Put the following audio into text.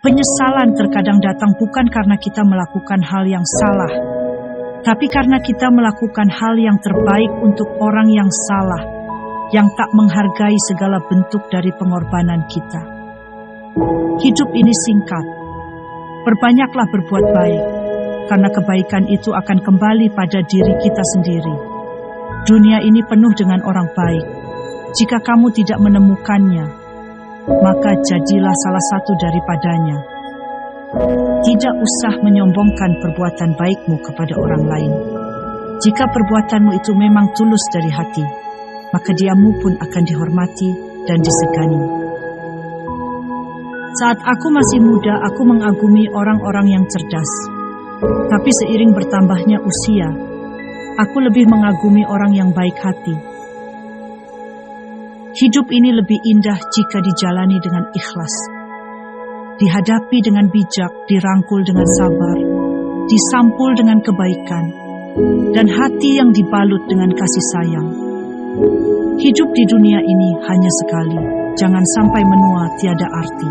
Penyesalan terkadang datang bukan karena kita melakukan hal yang salah, tapi karena kita melakukan hal yang terbaik untuk orang yang salah, yang tak menghargai segala bentuk dari pengorbanan kita. Hidup ini singkat. Perbanyaklah berbuat baik, karena kebaikan itu akan kembali pada diri kita sendiri. Dunia ini penuh dengan orang baik. Jika kamu tidak menemukannya, maka jadilah salah satu daripadanya. Tidak usah menyombongkan perbuatan baikmu kepada orang lain. Jika perbuatanmu itu memang tulus dari hati, maka diamu pun akan dihormati dan disegani. Saat aku masih muda, aku mengagumi orang-orang yang cerdas. Tapi seiring bertambahnya usia, aku lebih mengagumi orang yang baik hati. Hidup ini lebih indah jika dijalani dengan ikhlas. Dihadapi dengan bijak, dirangkul dengan sabar, disampul dengan kebaikan, dan hati yang dibalut dengan kasih sayang. Hidup di dunia ini hanya sekali, jangan sampai menua tiada arti.